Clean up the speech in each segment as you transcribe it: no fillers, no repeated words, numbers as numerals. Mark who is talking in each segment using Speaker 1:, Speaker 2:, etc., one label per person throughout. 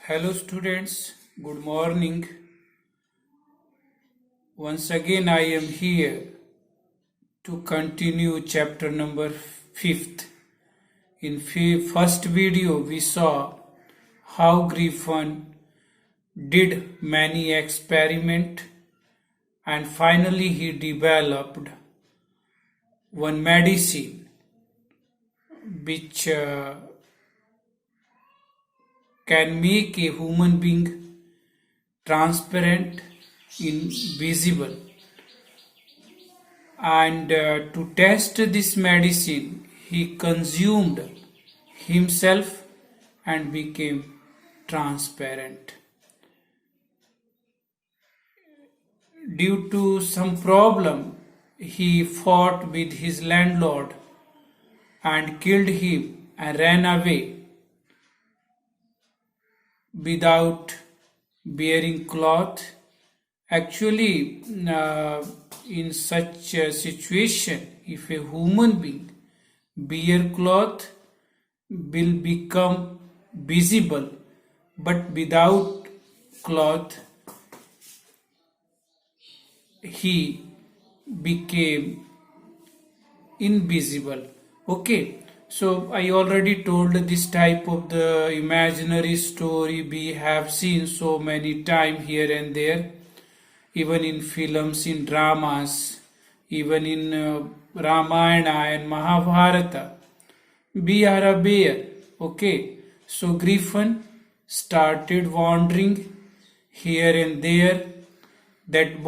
Speaker 1: Hello students, good morning. Once again I am here to continue chapter number 5th. In first video we saw how Griffin did many experiments and finally he developed one medicine which can make a human being transparent, invisible. And to test this medicine, he consumed himself and became transparent. Due to some problem, he fought with his landlord and killed him and ran away without wearing cloth. Actually, in such a situation, if a human being wear cloth, will become visible, but without cloth, he became invisible. Okay, so I already told this type of the imaginary story we have seen so many times here and there, even in films, in dramas, even in Ramayana and Mahabharata. We are aware. Okay, so Griffin started wandering here and there. That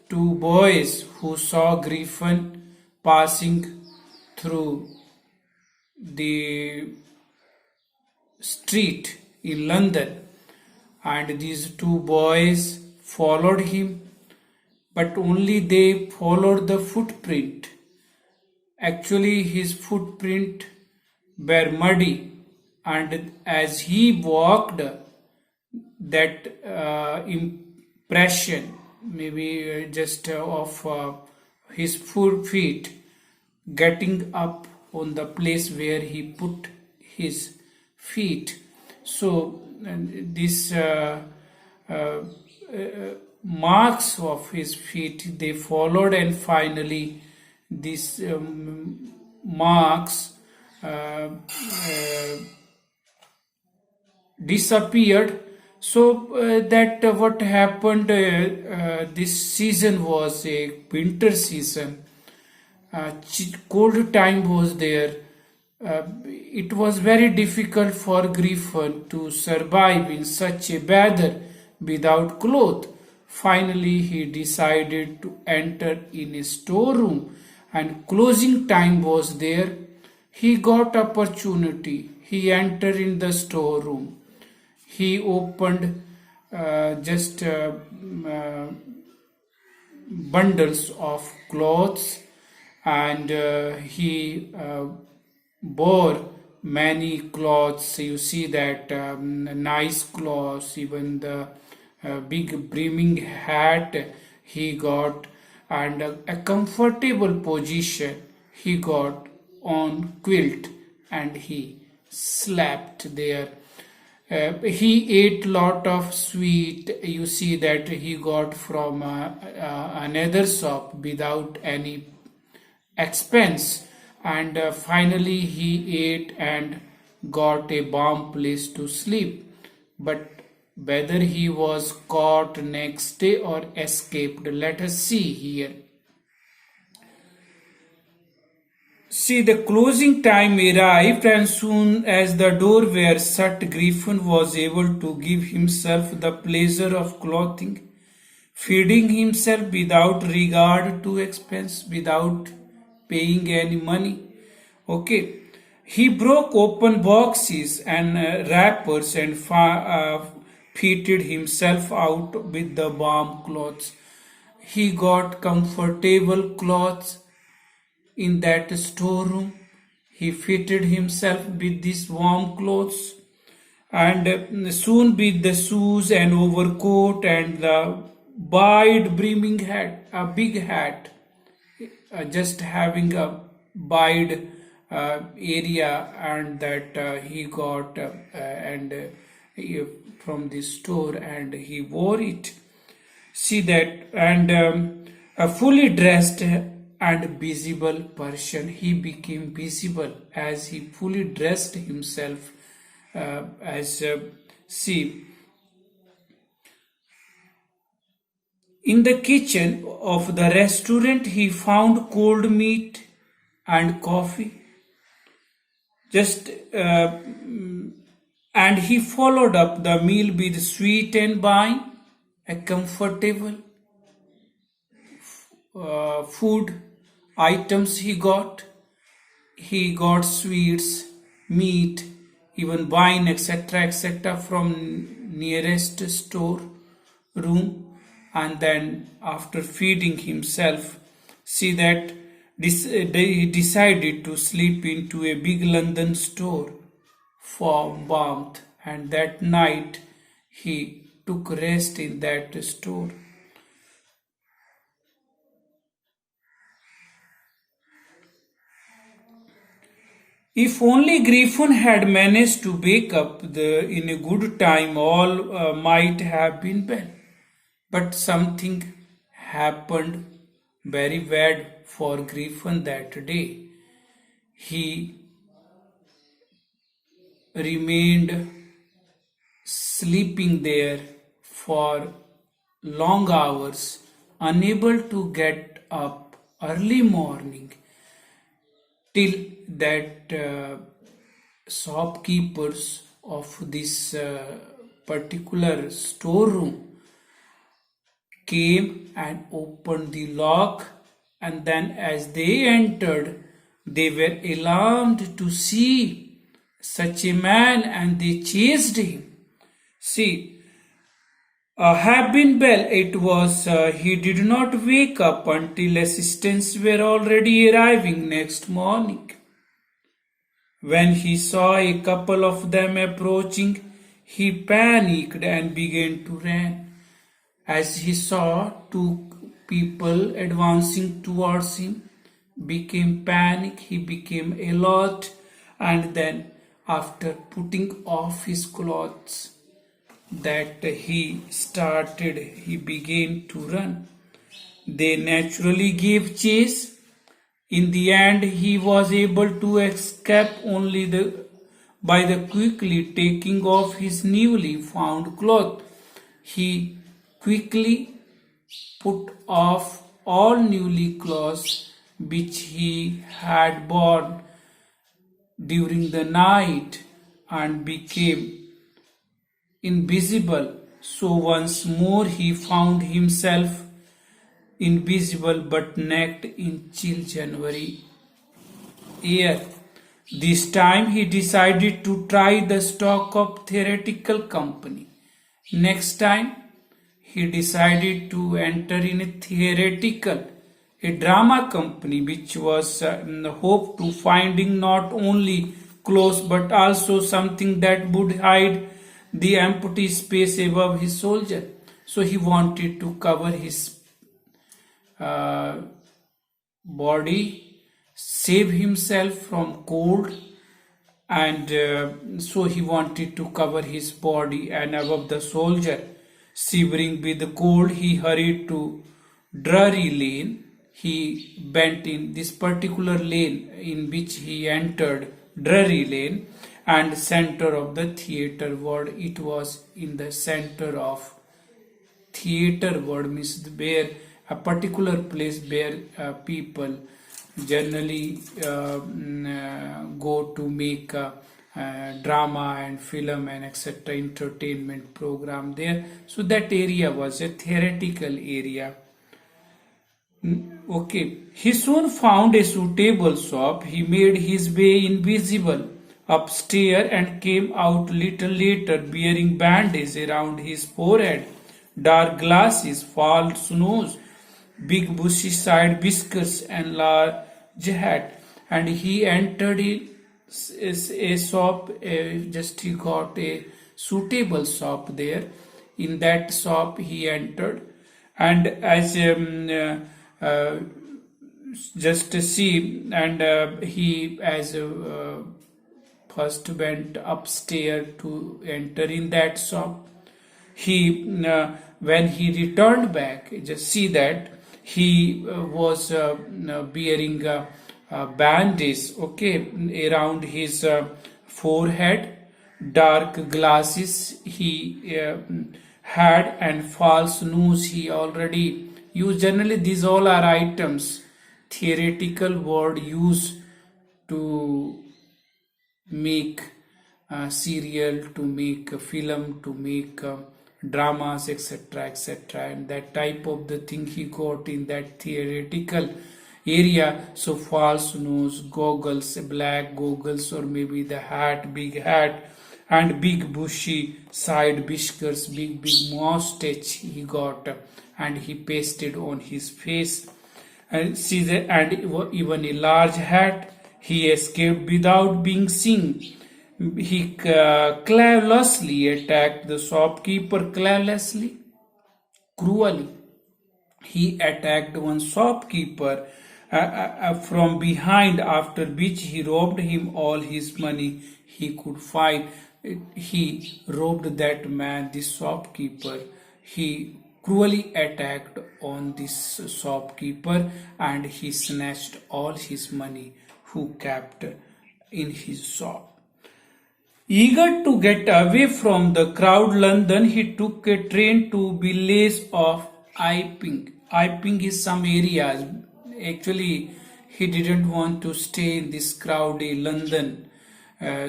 Speaker 1: two boys who saw Griffin passing through the street in London, and these two boys followed him, but only they followed the footprint. Actually, his footprint were muddy, and as he walked, that impression, maybe just of his feet getting up on the place where he put his feet. So this marks of his feet they followed, and finally these marks disappeared. So that what happened, this season was a winter season. Cold time was there. It was very difficult for Griffin to survive in such a weather without clothes. Finally, he decided to enter in a storeroom, and closing time was there. He got opportunity. He entered in the storeroom. He opened just bundles of clothes, and he bore many clothes. You see that nice clothes, even the big brimming hat he got, and a comfortable position he got on quilt, and he slept there. He ate lot of sweet. You see that he got from another shop without any expense, and finally he ate and got a warm place to sleep. But whether he was caught next day or escaped, let us see here. See, the closing time arrived, and soon as the door were shut, Griffin was able to give himself the pleasure of clothing, feeding himself without regard to expense, without paying any money. Okay, he broke open boxes and wrappers and fitted himself out with the warm clothes. He got comfortable clothes in that storeroom. He fitted himself with these warm clothes, and soon with the shoes and overcoat and the wide brimming hat, a big hat, just having a wide area, and that he got and uh, from the store, and he wore it. See that, and a fully dressed and visible person, he became visible as he fully dressed himself as see. In the kitchen of the restaurant, he found cold meat and coffee. Just and he followed up the meal with sweet and wine, a comfortable food items he got. He got sweets, meat, even wine, etc., etc., from nearest store room, and then after feeding himself, see that he decided to sleep into a big London store for warmth, and that night he took rest in that store. If only Griffin had managed to wake up in a good time, all might have been well. But something happened very bad for Griffin that day. He remained sleeping there for long hours, unable to get up early morning, till that shopkeepers of this particular storeroom came and opened the lock, and then as they entered, they were alarmed to see such a man, and they chased him. See, Habin Bell it was, he did not wake up until assistants were already arriving next morning. When he saw a couple of them approaching, he panicked and began to run. As he saw two people advancing towards him, became panic, he became alert, and then after putting off his clothes, that he began to run. They naturally gave chase. In the end, he was able to escape only by the quickly taking off his newly found clothes. He quickly put off all newly clothes which he had worn during the night and became invisible. So once more he found himself invisible but naked in chill January air. This time he decided to try the stock of theatrical company. Next time he decided to enter in a drama company, which was in the hope to finding not only clothes but also something that would hide the empty space above his soldier. So he wanted to cover his body, save himself from cold, and so he wanted to cover his body and above the soldier. Shivering with the cold, he hurried to Drury Lane. He went in this particular lane in which he entered Drury Lane and center of the theatre world. It was in the center of theatre world, means where a particular place where people generally go to make drama and film and etc. entertainment program there. So that area was a theoretical area. Okay, he soon found a suitable shop. He made his way invisible upstairs and came out little later bearing bandage around his forehead, dark glasses, false nose, big bushy side whiskers, and large hat. And he entered a shop. Just he got a suitable shop there. In that shop he entered, and as just to see, and he as first went upstairs to enter in that shop. He when he returned back, just see that he was bearing a bandage, okay, around his forehead, dark glasses he had, and false nose he already used. Generally these all are items, theoretical word used to make serial, to make a film, to make dramas, etc., etc. And that type of the thing he got in that theoretical area. So false nose, goggles, black goggles, or maybe the hat, big hat, and big bushy side whiskers, big mustache he got, and he pasted on his face. And see the, and even a large hat. He escaped without being seen. He carelessly attacked the shopkeeper, carelessly, cruelly. He attacked one shopkeeper from behind, after which he robbed him all his money he could find. He robbed that man, this shopkeeper. He cruelly attacked on this shopkeeper, and he snatched all his money who kept in his shop. Eager to get away from the crowd London, he took a train to village of Iping. Iping is some areas. Actually, he didn't want to stay in this crowdy London.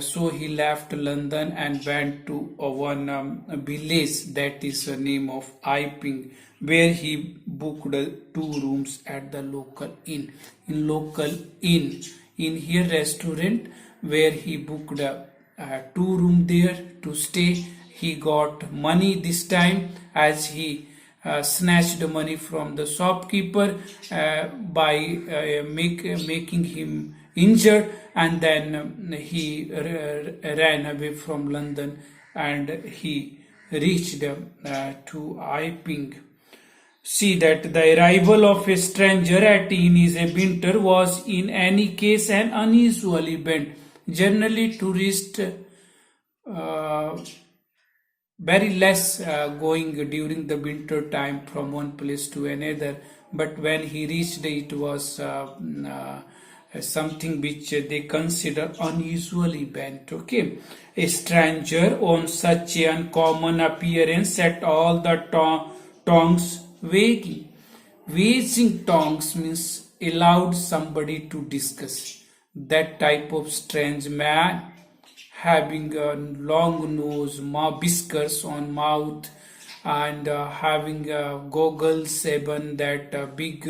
Speaker 1: So he left London and went to one village that is the name of Iping, where he booked 2 rooms at the local inn. In here restaurant, where he booked 2 rooms there to stay. He got money this time, as he snatched the money from the shopkeeper by making him injured, and then he ran away from London, and he reached to Iping. See that the arrival of a stranger at inn is a winter was in any case an unusual event. Generally, tourists very less going during the winter time from one place to another, but when he reached, it was something which they consider unusual event. Okay, a stranger on such an uncommon appearance set all the tongues wagging. Wagging tongues means allowed somebody to discuss. That type of strange man, having a long nose, whiskers on mouth, and having goggles, even that big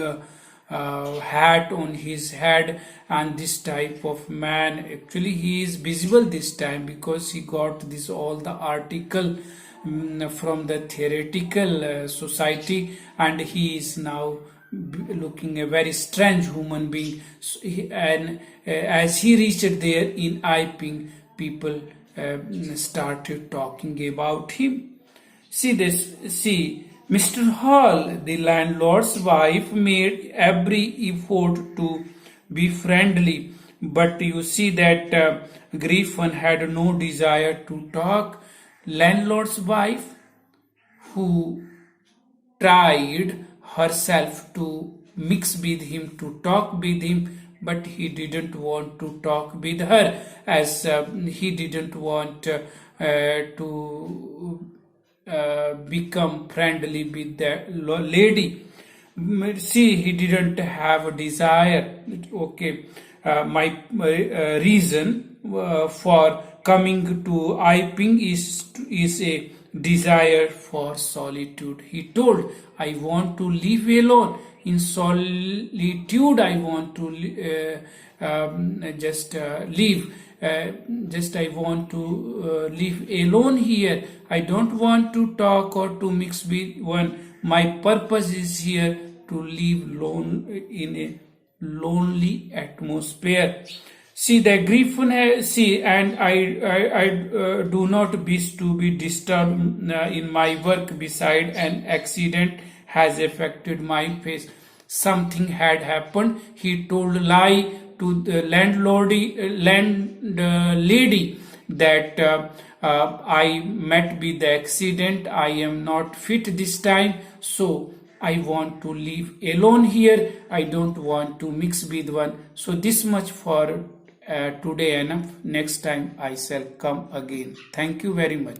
Speaker 1: hat on his head, and this type of man, actually he is visible this time because he got this all the article from the theoretical society, and he is now looking a very strange human being. And as he reached there in Iping, people started talking about him. See this, see, Mr. Hall, the landlord's wife, made every effort to be friendly, but you see that Griffin had no desire to talk. Landlord's wife, who tried herself to mix with him, to talk with him, but he didn't want to talk with her, as he didn't want to become friendly with the lady. See, he didn't have a desire. Okay, my reason for coming to Iping is a desire for solitude. He told, I want to live alone. In solitude, I want to just live. Just I want to live alone here. I don't want to talk or to mix with one. My purpose is here to live in a lonely atmosphere. See, the Griffin see, and I do not wish to be disturbed in my work. Beside, an accident has affected my face. Something had happened. He told lie to the landlady that I met with the accident. I am not fit this time, so I want to live alone here. I don't want to mix with one. So this much for today enough. Next time I shall come again. Thank you very much.